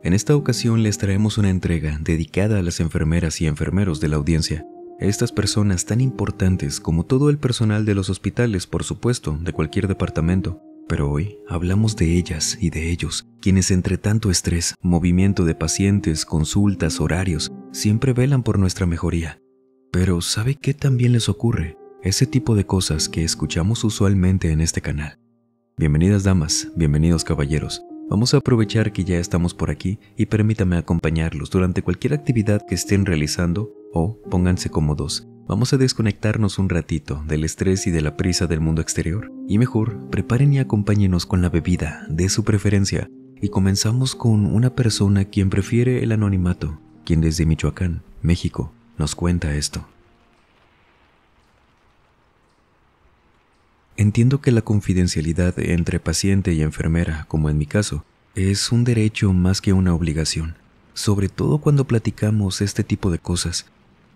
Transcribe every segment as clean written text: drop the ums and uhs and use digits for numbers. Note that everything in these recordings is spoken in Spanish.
En esta ocasión les traemos una entrega dedicada a las enfermeras y enfermeros de la audiencia. Estas personas tan importantes como todo el personal de los hospitales, por supuesto, de cualquier departamento. Pero hoy hablamos de ellas y de ellos, quienes entre tanto estrés, movimiento de pacientes, consultas, horarios, siempre velan por nuestra mejoría. Pero ¿sabe qué también les ocurre? Ese tipo de cosas que escuchamos usualmente en este canal. Bienvenidas damas, bienvenidos caballeros. Vamos a aprovechar que ya estamos por aquí y permítame acompañarlos durante cualquier actividad que estén realizando o pónganse cómodos. Vamos a desconectarnos un ratito del estrés y de la prisa del mundo exterior. Y mejor, preparen y acompáñenos con la bebida de su preferencia. Y comenzamos con una persona quien prefiere el anonimato, quien desde Michoacán, México, nos cuenta esto. Entiendo que la confidencialidad entre paciente y enfermera, como en mi caso, es un derecho más que una obligación, sobre todo cuando platicamos este tipo de cosas.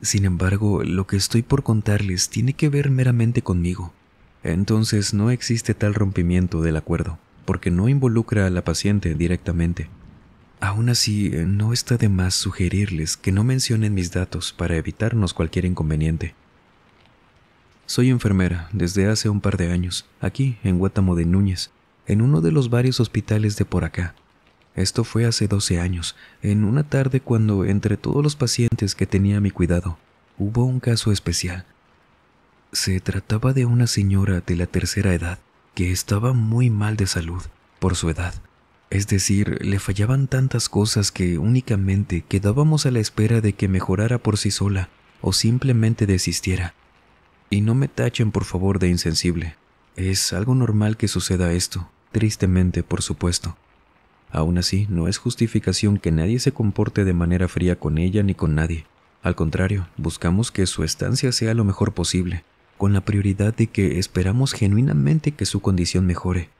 Sin embargo, lo que estoy por contarles tiene que ver meramente conmigo. Entonces no existe tal rompimiento del acuerdo, porque no involucra a la paciente directamente. Aún así, no está de más sugerirles que no mencionen mis datos para evitarnos cualquier inconveniente. Soy enfermera desde hace un par de años, aquí en Guátamo de Núñez, en uno de los varios hospitales de por acá. Esto fue hace 12 años, en una tarde cuando entre todos los pacientes que tenía a mi cuidado, hubo un caso especial. Se trataba de una señora de la tercera edad que estaba muy mal de salud por su edad. Es decir, le fallaban tantas cosas que únicamente quedábamos a la espera de que mejorara por sí sola o simplemente desistiera. Y no me tachen por favor de insensible. Es algo normal que suceda esto, tristemente por supuesto. Aún así, no es justificación que nadie se comporte de manera fría con ella ni con nadie. Al contrario, buscamos que su estancia sea lo mejor posible, con la prioridad de que esperamos genuinamente que su condición mejore.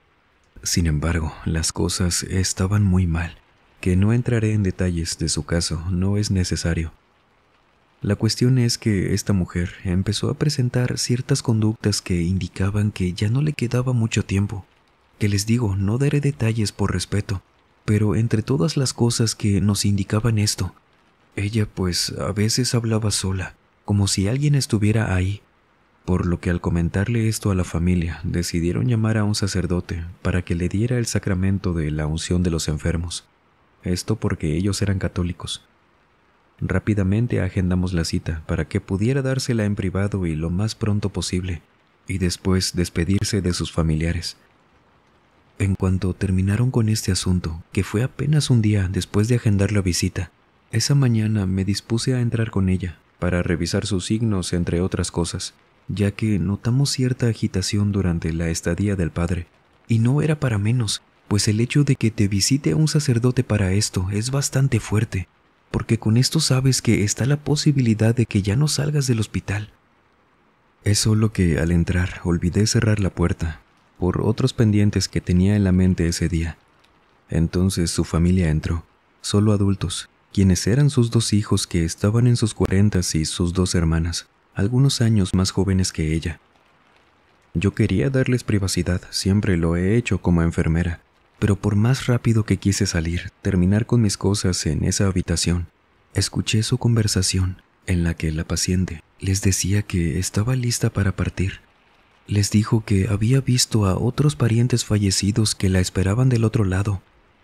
Sin embargo, las cosas estaban muy mal, que no entraré en detalles de su caso, no es necesario. La cuestión es que esta mujer empezó a presentar ciertas conductas que indicaban que ya no le quedaba mucho tiempo. Que les digo, no daré detalles por respeto, pero entre todas las cosas que nos indicaban esto, ella pues a veces hablaba sola, como si alguien estuviera ahí, por lo que al comentarle esto a la familia decidieron llamar a un sacerdote para que le diera el sacramento de la unción de los enfermos. Esto porque ellos eran católicos. Rápidamente agendamos la cita para que pudiera dársela en privado y lo más pronto posible, y después despedirse de sus familiares. En cuanto terminaron con este asunto, que fue apenas un día después de agendar la visita, esa mañana me dispuse a entrar con ella para revisar sus signos, entre otras cosas, ya que notamos cierta agitación durante la estadía del padre. Y no era para menos, pues el hecho de que te visite a un sacerdote para esto es bastante fuerte, porque con esto sabes que está la posibilidad de que ya no salgas del hospital. Es solo que al entrar olvidé cerrar la puerta, por otros pendientes que tenía en la mente ese día. Entonces su familia entró, solo adultos, quienes eran sus 2 hijos que estaban en sus 40s y sus 2 hermanas, algunos años más jóvenes que ella. Yo quería darles privacidad, siempre lo he hecho como enfermera, pero por más rápido que quise salir, terminar con mis cosas en esa habitación, escuché su conversación en la que la paciente les decía que estaba lista para partir. Les dijo que había visto a otros parientes fallecidos que la esperaban del otro lado.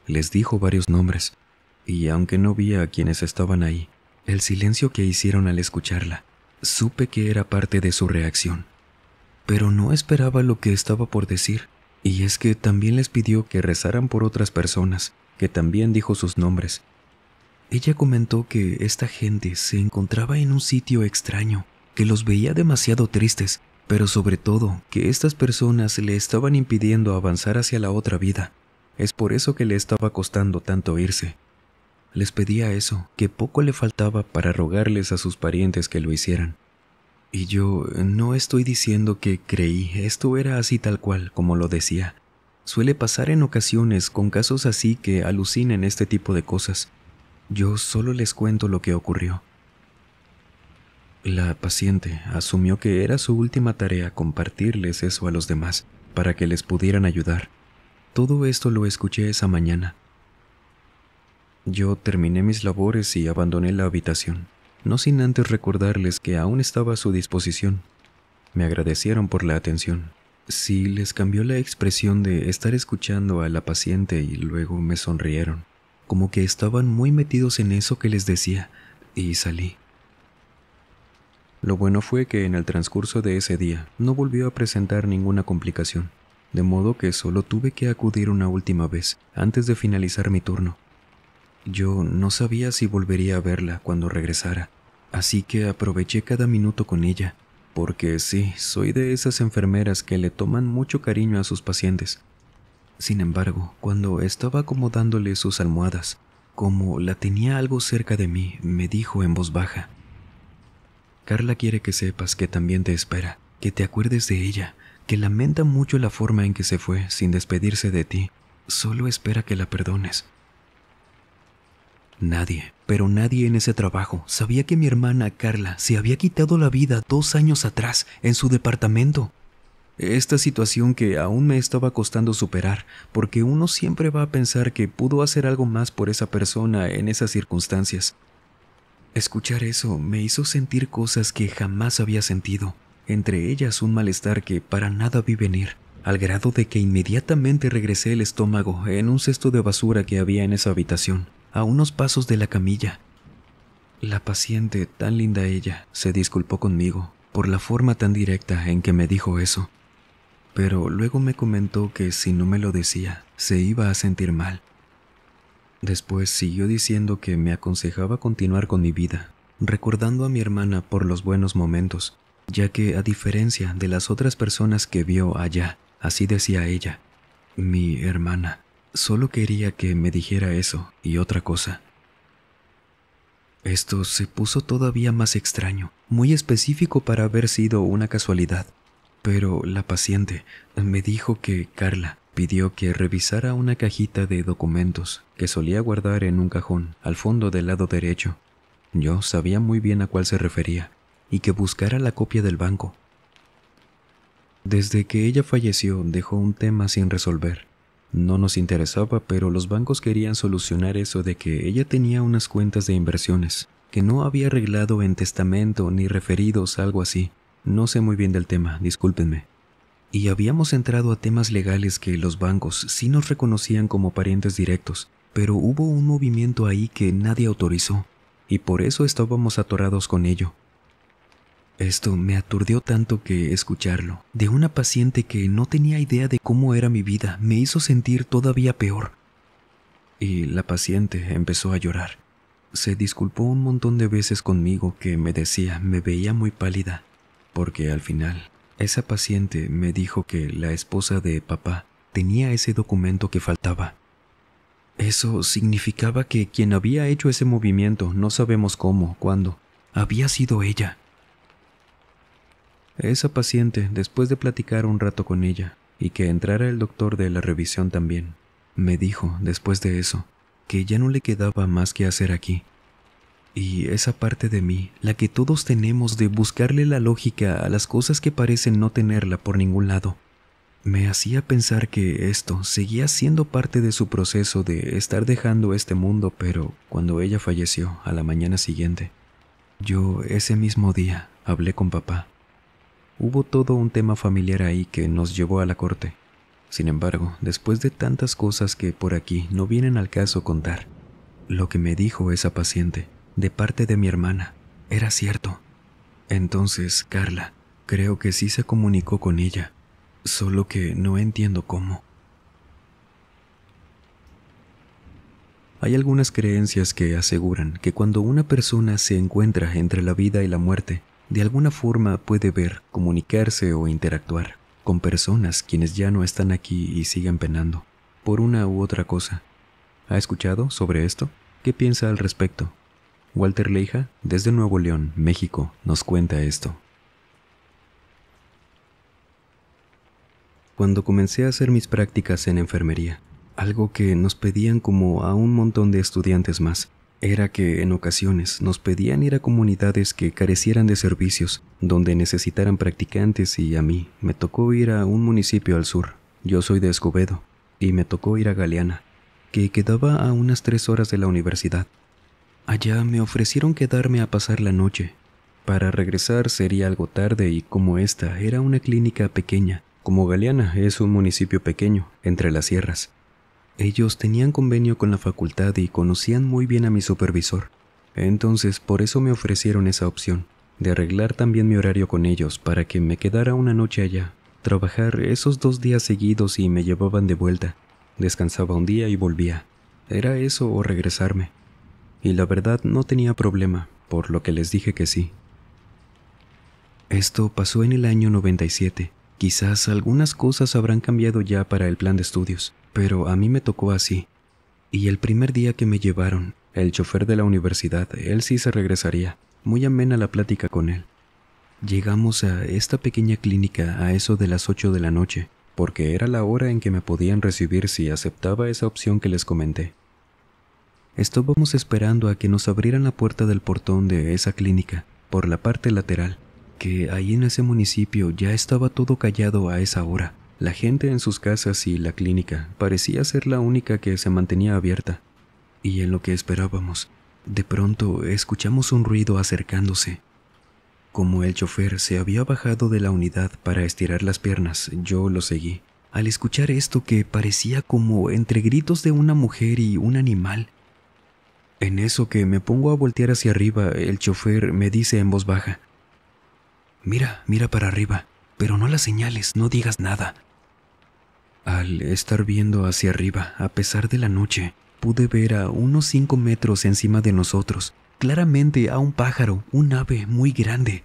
Les dijo varios nombres, y aunque no vi a quienes estaban ahí, el silencio que hicieron al escucharla, supe que era parte de su reacción. Pero no esperaba lo que estaba por decir. Y es que también les pidió que rezaran por otras personas, que también dijo sus nombres. Ella comentó que esta gente se encontraba en un sitio extraño, que los veía demasiado tristes, pero sobre todo que estas personas le estaban impidiendo avanzar hacia la otra vida. Es por eso que le estaba costando tanto irse. Les pedía eso, que poco le faltaba para rogarles a sus parientes que lo hicieran. Y yo no estoy diciendo que creí, esto era así tal cual, como lo decía. Suele pasar en ocasiones con casos así que alucinan este tipo de cosas. Yo solo les cuento lo que ocurrió. La paciente asumió que era su última tarea compartirles eso a los demás, para que les pudieran ayudar. Todo esto lo escuché esa mañana. Yo terminé mis labores y abandoné la habitación, no sin antes recordarles que aún estaba a su disposición. Me agradecieron por la atención. Sí, les cambió la expresión de estar escuchando a la paciente y luego me sonrieron, como que estaban muy metidos en eso que les decía, y salí. Lo bueno fue que en el transcurso de ese día no volvió a presentar ninguna complicación, de modo que solo tuve que acudir una última vez antes de finalizar mi turno. Yo no sabía si volvería a verla cuando regresara, así que aproveché cada minuto con ella, porque sí, soy de esas enfermeras que le toman mucho cariño a sus pacientes. Sin embargo, cuando estaba acomodándole sus almohadas, como la tenía algo cerca de mí, me dijo en voz baja: Carla quiere que sepas que también te espera, que te acuerdes de ella, que lamenta mucho la forma en que se fue sin despedirse de ti. Solo espera que la perdones. Nadie, pero nadie en ese trabajo sabía que mi hermana Carla se había quitado la vida 2 años atrás en su departamento. Esta situación que aún me estaba costando superar, porque uno siempre va a pensar que pudo hacer algo más por esa persona en esas circunstancias. Escuchar eso me hizo sentir cosas que jamás había sentido, entre ellas un malestar que para nada vi venir, al grado de que inmediatamente regresé el estómago en un cesto de basura que había en esa habitación, a unos pasos de la camilla. La paciente, tan linda ella, se disculpó conmigo por la forma tan directa en que me dijo eso, pero luego me comentó que si no me lo decía, se iba a sentir mal. Después siguió diciendo que me aconsejaba continuar con mi vida, recordando a mi hermana por los buenos momentos, ya que a diferencia de las otras personas que vio allá, así decía ella, mi hermana solo quería que me dijera eso y otra cosa. Esto se puso todavía más extraño, muy específico para haber sido una casualidad, pero la paciente me dijo que Carla pidió que revisara una cajita de documentos que solía guardar en un cajón al fondo del lado derecho. Yo sabía muy bien a cuál se refería, y que buscara la copia del banco. Desde que ella falleció dejó un tema sin resolver. No nos interesaba, pero los bancos querían solucionar eso de que ella tenía unas cuentas de inversiones que no había arreglado en testamento ni referidos, algo así. No sé muy bien del tema, discúlpenme. Y habíamos entrado a temas legales que los bancos sí nos reconocían como parientes directos, pero hubo un movimiento ahí que nadie autorizó, y por eso estábamos atorados con ello. Esto me aturdió tanto que escucharlo, de una paciente que no tenía idea de cómo era mi vida, me hizo sentir todavía peor. Y la paciente empezó a llorar. Se disculpó un montón de veces conmigo, que me decía me veía muy pálida, porque al final esa paciente me dijo que la esposa de papá tenía ese documento que faltaba. Eso significaba que quien había hecho ese movimiento, no sabemos cómo, cuándo, había sido ella. Esa paciente, después de platicar un rato con ella y que entrara el doctor de la revisión también, me dijo, después de eso, que ya no le quedaba más que hacer aquí. Y esa parte de mí, la que todos tenemos de buscarle la lógica a las cosas que parecen no tenerla por ningún lado, me hacía pensar que esto seguía siendo parte de su proceso de estar dejando este mundo, pero cuando ella falleció a la mañana siguiente, yo ese mismo día hablé con papá. Hubo todo un tema familiar ahí que nos llevó a la corte. Sin embargo, después de tantas cosas que por aquí no vienen al caso contar, lo que me dijo esa paciente, de parte de mi hermana, era cierto. Entonces, Carla, creo que sí se comunicó con ella, solo que no entiendo cómo. Hay algunas creencias que aseguran que cuando una persona se encuentra entre la vida y la muerte, de alguna forma puede ver, comunicarse o interactuar con personas quienes ya no están aquí y siguen penando, por una u otra cosa. ¿Ha escuchado sobre esto? ¿Qué piensa al respecto? Walter Leija, desde Nuevo León, México, nos cuenta esto. Cuando comencé a hacer mis prácticas en enfermería, algo que nos pedían como a un montón de estudiantes más, era que en ocasiones nos pedían ir a comunidades que carecieran de servicios, donde necesitaran practicantes, y a mí me tocó ir a un municipio al sur. Yo soy de Escobedo, y me tocó ir a Galeana. que quedaba a unas 3 horas de la universidad. Allá me ofrecieron quedarme a pasar la noche. Para regresar sería algo tarde y como esta era una clínica pequeña, como Galeana es un municipio pequeño, entre las sierras. Ellos tenían convenio con la facultad y conocían muy bien a mi supervisor. Entonces por eso me ofrecieron esa opción, de arreglar también mi horario con ellos para que me quedara una noche allá, trabajar esos 2 días seguidos y me llevaban de vuelta. Descansaba un día y volvía. Era eso o regresarme. Y la verdad no tenía problema, por lo que les dije que sí. Esto pasó en el año 97. Quizás algunas cosas habrán cambiado ya para el plan de estudios, pero a mí me tocó así. Y el primer día que me llevaron, el chofer de la universidad, él sí se regresaría. Muy amena la plática con él. Llegamos a esta pequeña clínica a eso de las 8 de la noche, porque era la hora en que me podían recibir si aceptaba esa opción que les comenté. Estábamos esperando a que nos abrieran la puerta del portón de esa clínica, por la parte lateral, que ahí en ese municipio ya estaba todo callado a esa hora. La gente en sus casas y la clínica parecía ser la única que se mantenía abierta. Y en lo que esperábamos, de pronto escuchamos un ruido acercándose. Como el chofer se había bajado de la unidad para estirar las piernas, yo lo seguí. Al escuchar esto que parecía como entre gritos de una mujer y un animal. En eso que me pongo a voltear hacia arriba, el chofer me dice en voz baja: Mira para arriba, pero no la señales, no digas nada. Al estar viendo hacia arriba, a pesar de la noche, pude ver a unos 5 metros encima de nosotros, claramente a un pájaro, un ave muy grande.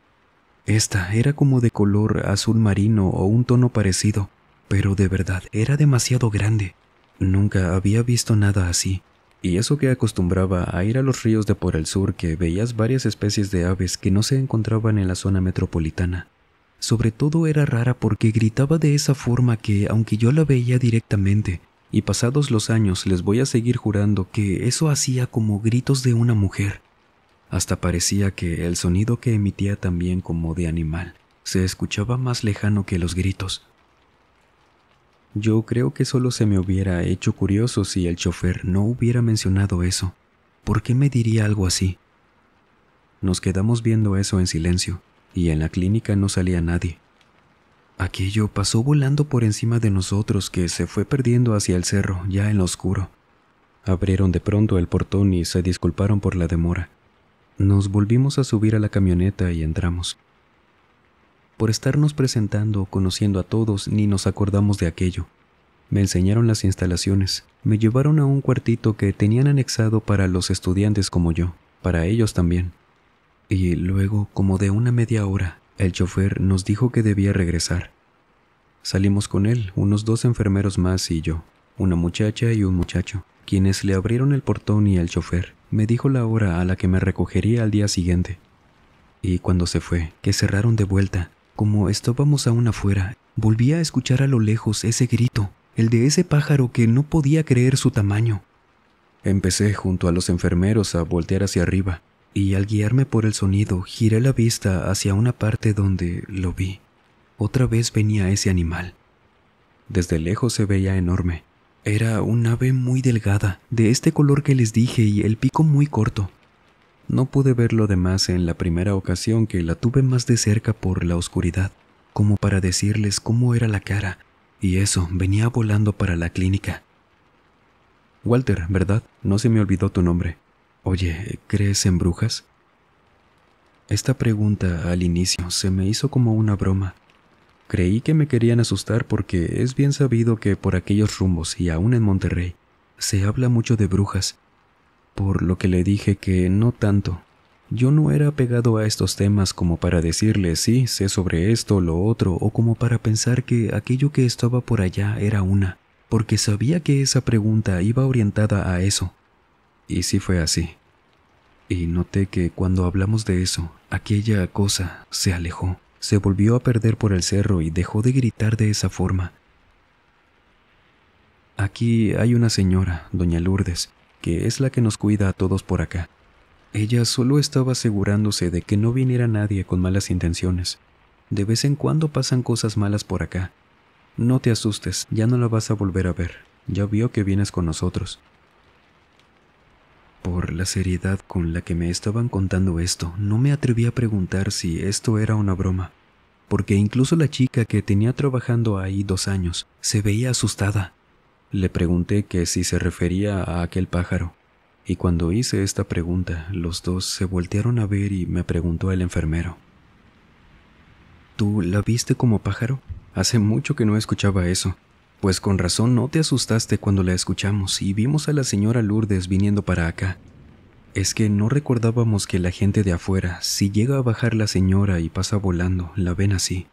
Esta era como de color azul marino o un tono parecido, pero de verdad era demasiado grande. Nunca había visto nada así. Y eso que acostumbraba a ir a los ríos de por el sur, que veías varias especies de aves que no se encontraban en la zona metropolitana. Sobre todo era rara porque gritaba de esa forma que, aunque yo la veía directamente, y pasados los años les voy a seguir jurando que eso hacía como gritos de una mujer. Hasta parecía que el sonido que emitía también como de animal se escuchaba más lejano que los gritos. Yo creo que solo se me hubiera hecho curioso si el chofer no hubiera mencionado eso. ¿Por qué me diría algo así? Nos quedamos viendo eso en silencio, y en la clínica no salía nadie. Aquello pasó volando por encima de nosotros, que se fue perdiendo hacia el cerro, ya en lo oscuro. Abrieron de pronto el portón y se disculparon por la demora. Nos volvimos a subir a la camioneta y entramos. Por estarnos presentando, conociendo a todos, ni nos acordamos de aquello. Me enseñaron las instalaciones, me llevaron a un cuartito que tenían anexado para los estudiantes como yo, para ellos también. Y luego, como de una media hora, el chofer nos dijo que debía regresar. Salimos con él, unos 2 enfermeros más y yo, una muchacha y un muchacho, quienes le abrieron el portón, y el chofer me dijo la hora a la que me recogería al día siguiente. Y cuando se fue, que cerraron de vuelta, como estábamos aún afuera, volví a escuchar a lo lejos ese grito, el de ese pájaro que no podía creer su tamaño. Empecé junto a los enfermeros a voltear hacia arriba, y al guiarme por el sonido, giré la vista hacia una parte donde lo vi. Otra vez venía ese animal. Desde lejos se veía enorme. Era un ave muy delgada, de este color que les dije, y el pico muy corto. No pude ver lo demás en la primera ocasión que la tuve más de cerca por la oscuridad, como para decirles cómo era la cara, y eso venía volando para la clínica. Walter, ¿verdad? No se me olvidó tu nombre. Oye, ¿crees en brujas? Esta pregunta al inicio se me hizo como una broma. Creí que me querían asustar porque es bien sabido que por aquellos rumbos y aún en Monterrey se habla mucho de brujas, por lo que le dije que no tanto. Yo no era apegado a estos temas como para decirle sí, sé sobre esto o lo otro, o como para pensar que aquello que estaba por allá era una, porque sabía que esa pregunta iba orientada a eso. Y sí fue así. Y noté que cuando hablamos de eso, aquella cosa se alejó, se volvió a perder por el cerro y dejó de gritar de esa forma. Aquí hay una señora, doña Lourdes, que es la que nos cuida a todos por acá. Ella solo estaba asegurándose de que no viniera nadie con malas intenciones. De vez en cuando pasan cosas malas por acá. No te asustes, ya no la vas a volver a ver. Ya vio que vienes con nosotros. Por la seriedad con la que me estaban contando esto, no me atreví a preguntar si esto era una broma, porque incluso la chica que tenía trabajando ahí 2 años se veía asustada. Le pregunté que si se refería a aquel pájaro, y cuando hice esta pregunta, los dos se voltearon a ver y me preguntó el enfermero: ¿Tú la viste como pájaro? Hace mucho que no escuchaba eso. Pues con razón no te asustaste cuando la escuchamos y vimos a la señora Lourdes viniendo para acá. Es que no recordábamos que la gente de afuera, si llega a bajar la señora y pasa volando, la ven así.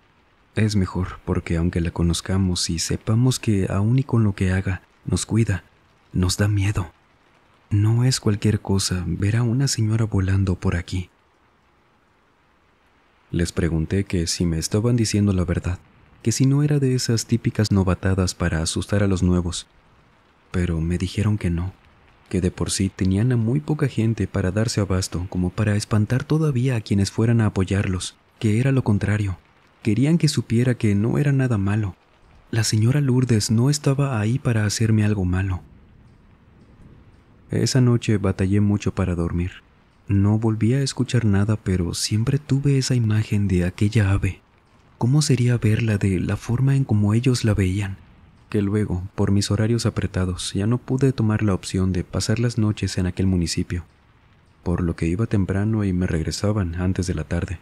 Es mejor, porque aunque la conozcamos y sepamos que aún y con lo que haga, nos cuida, nos da miedo. No es cualquier cosa ver a una señora volando por aquí. Les pregunté que si me estaban diciendo la verdad, que si no era de esas típicas novatadas para asustar a los nuevos. Pero me dijeron que no, que de por sí tenían a muy poca gente para darse abasto como para espantar todavía a quienes fueran a apoyarlos, que era lo contrario. Querían que supiera que no era nada malo. La señora Lourdes no estaba ahí para hacerme algo malo. Esa noche batallé mucho para dormir. No volví a escuchar nada, pero siempre tuve esa imagen de aquella ave. ¿Cómo sería verla de la forma en como ellos la veían? Que luego, por mis horarios apretados, ya no pude tomar la opción de pasar las noches en aquel municipio, por lo que iba temprano y me regresaban antes de la tarde.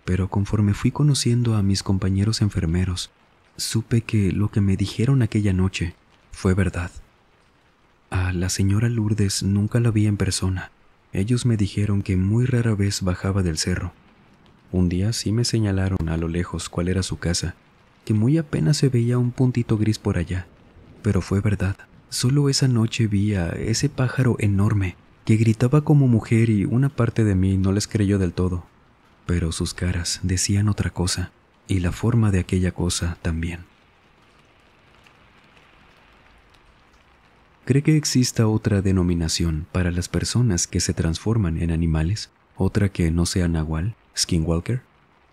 Pero conforme fui conociendo a mis compañeros enfermeros, supe que lo que me dijeron aquella noche fue verdad. A la señora Lourdes nunca la vi en persona. Ellos me dijeron que muy rara vez bajaba del cerro. Un día sí me señalaron a lo lejos cuál era su casa, que muy apenas se veía un puntito gris por allá. Pero fue verdad, solo esa noche vi a ese pájaro enorme que gritaba como mujer y una parte de mí no les creyó del todo. Pero sus caras decían otra cosa, y la forma de aquella cosa también. ¿Cree que exista otra denominación para las personas que se transforman en animales? ¿Otra que no sea nahual, skinwalker?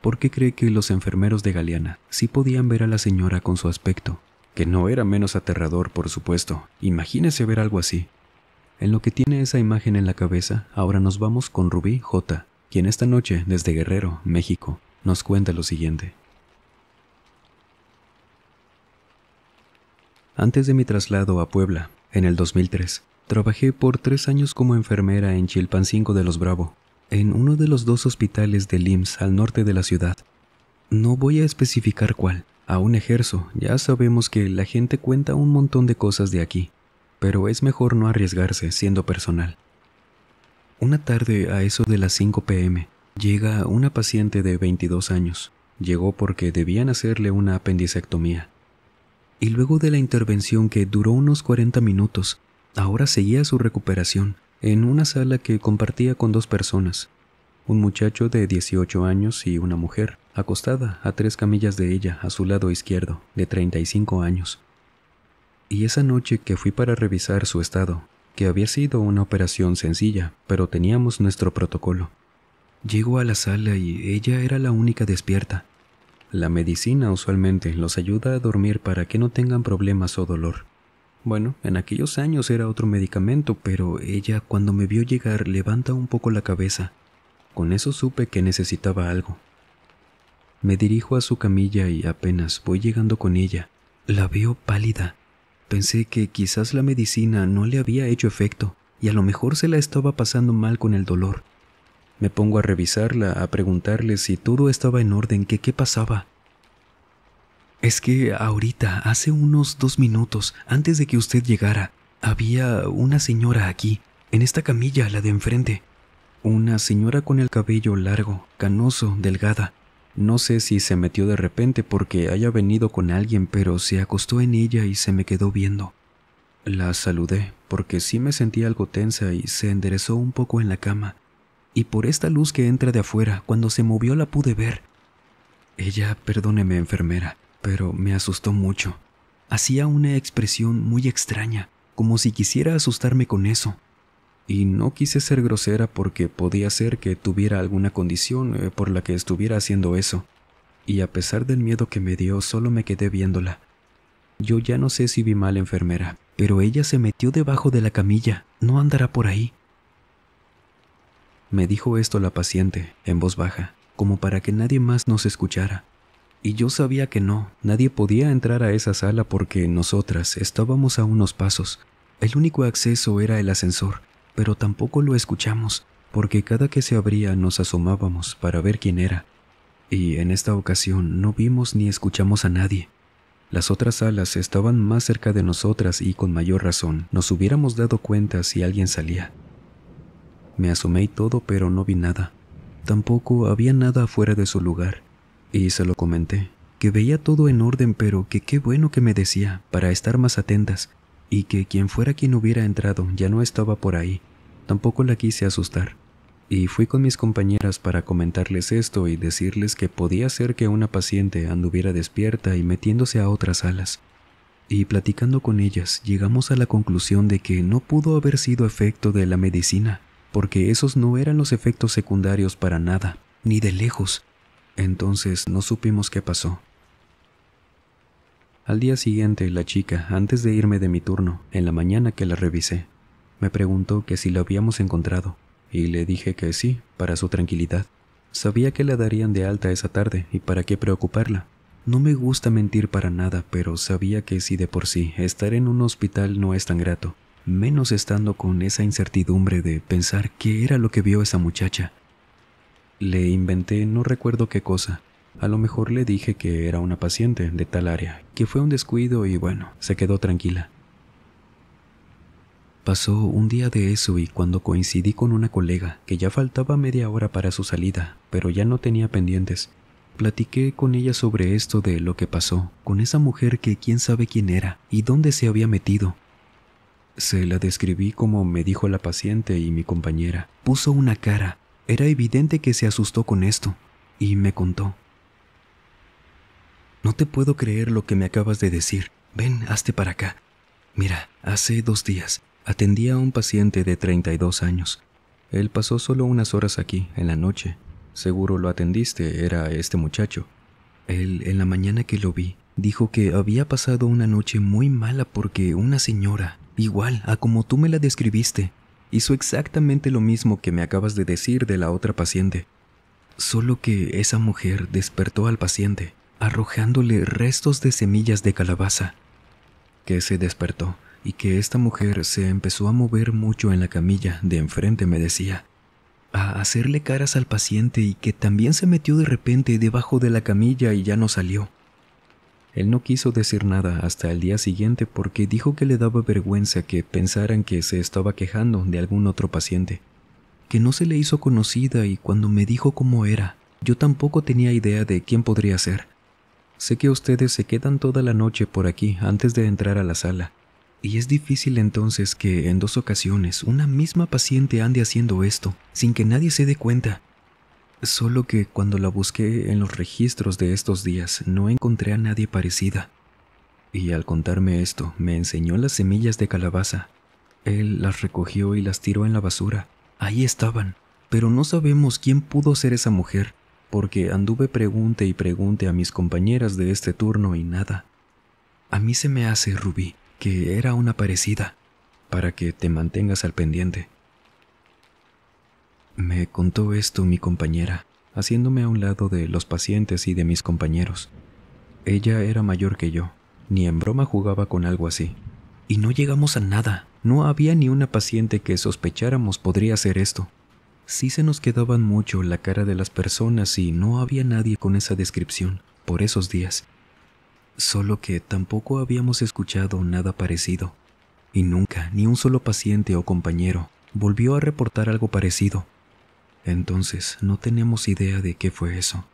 ¿Por qué cree que los enfermeros de Galeana sí podían ver a la señora con su aspecto? Que no era menos aterrador, por supuesto. Imagínese ver algo así. En lo que tiene esa imagen en la cabeza, ahora nos vamos con Rubí J., quien esta noche, desde Guerrero, México, nos cuenta lo siguiente. Antes de mi traslado a Puebla, en el 2003, trabajé por 3 años como enfermera en Chilpancingo de los Bravo, en uno de los 2 hospitales del IMSS al norte de la ciudad. No voy a especificar cuál, aún ejerzo, ya sabemos que la gente cuenta un montón de cosas de aquí, pero es mejor no arriesgarse siendo personal. Una tarde a eso de las 5 p.m., llega una paciente de 22 años. Llegó porque debían hacerle una apendicectomía. Y luego de la intervención que duró unos 40 minutos, ahora seguía su recuperación en una sala que compartía con 2 personas. Un muchacho de 18 años y una mujer, acostada a 3 camillas de ella a su lado izquierdo, de 35 años. Y esa noche que fui para revisar su estado, que había sido una operación sencilla, pero teníamos nuestro protocolo. Llego a la sala y ella era la única despierta. La medicina usualmente los ayuda a dormir para que no tengan problemas o dolor. Bueno, en aquellos años era otro medicamento, pero ella cuando me vio llegar levanta un poco la cabeza. Con eso supe que necesitaba algo. Me dirijo a su camilla y apenas voy llegando con ella, la veo pálida. Pensé que quizás la medicina no le había hecho efecto y a lo mejor se la estaba pasando mal con el dolor. Me pongo a revisarla, a preguntarle si todo estaba en orden, que qué pasaba. Es que ahorita, hace unos 2 minutos, antes de que usted llegara, había una señora aquí, en esta camilla, la de enfrente. Una señora con el cabello largo, canoso, delgada. No sé si se metió de repente porque haya venido con alguien, pero se acostó en ella y se me quedó viendo. La saludé porque sí me sentía algo tensa y se enderezó un poco en la cama. Y por esta luz que entra de afuera, cuando se movió la pude ver. Ella, perdóneme, enfermera, pero me asustó mucho. Hacía una expresión muy extraña, como si quisiera asustarme con eso. Y no quise ser grosera porque podía ser que tuviera alguna condición por la que estuviera haciendo eso. Y a pesar del miedo que me dio, solo me quedé viéndola. Yo ya no sé si vi mal, enfermera, pero ella se metió debajo de la camilla, no andará por ahí. Me dijo esto la paciente, en voz baja, como para que nadie más nos escuchara. Y yo sabía que no, nadie podía entrar a esa sala porque nosotras estábamos a unos pasos. El único acceso era el ascensor, pero tampoco lo escuchamos, porque cada que se abría nos asomábamos para ver quién era. Y en esta ocasión no vimos ni escuchamos a nadie. Las otras salas estaban más cerca de nosotras y con mayor razón nos hubiéramos dado cuenta si alguien salía. Me asomé y todo, pero no vi nada. Tampoco había nada fuera de su lugar. Y se lo comenté, que veía todo en orden, pero que qué bueno que me decía, para estar más atentas, y que quien fuera quien hubiera entrado ya no estaba por ahí. Tampoco la quise asustar. Y fui con mis compañeras para comentarles esto y decirles que podía ser que una paciente anduviera despierta y metiéndose a otras salas. Y platicando con ellas, llegamos a la conclusión de que no pudo haber sido efecto de la medicina, porque esos no eran los efectos secundarios para nada, ni de lejos. Entonces no supimos qué pasó. Al día siguiente, la chica, antes de irme de mi turno, en la mañana que la revisé, me preguntó que si la habíamos encontrado, y le dije que sí, para su tranquilidad. Sabía que la darían de alta esa tarde, y para qué preocuparla. No me gusta mentir para nada, pero sabía que si de por sí estar en un hospital no es tan grato, menos estando con esa incertidumbre de pensar qué era lo que vio esa muchacha. Le inventé no recuerdo qué cosa. A lo mejor le dije que era una paciente de tal área, que fue un descuido y bueno, se quedó tranquila. Pasó un día de eso y cuando coincidí con una colega que ya faltaba media hora para su salida, pero ya no tenía pendientes, platiqué con ella sobre esto de lo que pasó con esa mujer que quién sabe quién era y dónde se había metido. Se la describí como me dijo la paciente y mi compañera. Puso una cara. Era evidente que se asustó con esto, y me contó. No te puedo creer lo que me acabas de decir. Ven, hazte para acá. Mira, hace 2 días atendí a un paciente de 32 años. Él pasó solo unas horas aquí, en la noche. Seguro lo atendiste, era este muchacho. Él, en la mañana que lo vi, dijo que había pasado una noche muy mala porque una señora, igual a como tú me la describiste, hizo exactamente lo mismo que me acabas de decir de la otra paciente. Solo que esa mujer despertó al paciente, arrojándole restos de semillas de calabaza. Que se despertó y que esta mujer se empezó a mover mucho en la camilla de enfrente, me decía, a hacerle caras al paciente y que también se metió de repente debajo de la camilla y ya no salió. Él no quiso decir nada hasta el día siguiente porque dijo que le daba vergüenza que pensaran que se estaba quejando de algún otro paciente, que no se le hizo conocida y cuando me dijo cómo era, yo tampoco tenía idea de quién podría ser. Sé que ustedes se quedan toda la noche por aquí antes de entrar a la sala, y es difícil entonces que en 2 ocasiones una misma paciente ande haciendo esto sin que nadie se dé cuenta. Solo que cuando la busqué en los registros de estos días no encontré a nadie parecida. Y al contarme esto, me enseñó las semillas de calabaza. Él las recogió y las tiró en la basura. Ahí estaban, pero no sabemos quién pudo ser esa mujer, porque anduve pregunte y pregunte a mis compañeras de este turno y nada. A mí se me hace, Rubí, que era una parecida, para que te mantengas al pendiente. Me contó esto mi compañera, haciéndome a un lado de los pacientes y de mis compañeros. Ella era mayor que yo, ni en broma jugaba con algo así. Y no llegamos a nada, no había ni una paciente que sospecháramos podría hacer esto. Sí se nos quedaban mucho la cara de las personas y no había nadie con esa descripción por esos días. Solo que tampoco habíamos escuchado nada parecido. Y nunca, ni un solo paciente o compañero volvió a reportar algo parecido. Entonces, no tenemos idea de qué fue eso.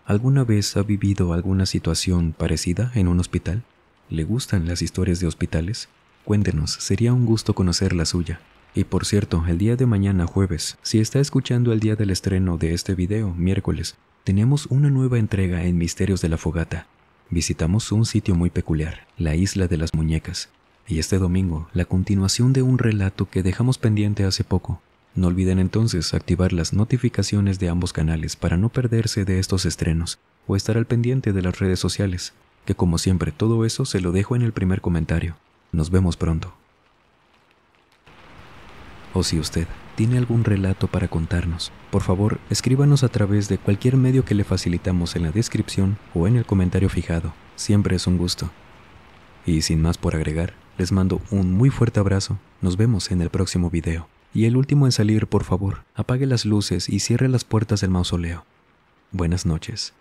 ¿Alguna vez ha vivido alguna situación parecida en un hospital? ¿Le gustan las historias de hospitales? Cuéntenos, sería un gusto conocer la suya. Y por cierto, el día de mañana jueves, si está escuchando el día del estreno de este video, miércoles, tenemos una nueva entrega en Misterios de la Fogata. Visitamos un sitio muy peculiar, la Isla de las Muñecas. Y este domingo, la continuación de un relato que dejamos pendiente hace poco. No olviden entonces activar las notificaciones de ambos canales para no perderse de estos estrenos o estar al pendiente de las redes sociales, que como siempre todo eso se lo dejo en el primer comentario. Nos vemos pronto. O si usted tiene algún relato para contarnos, por favor, escríbanos a través de cualquier medio que le facilitamos en la descripción o en el comentario fijado. Siempre es un gusto. Y sin más por agregar, les mando un muy fuerte abrazo. Nos vemos en el próximo video. Y el último en salir, por favor, apague las luces y cierre las puertas del mausoleo. Buenas noches.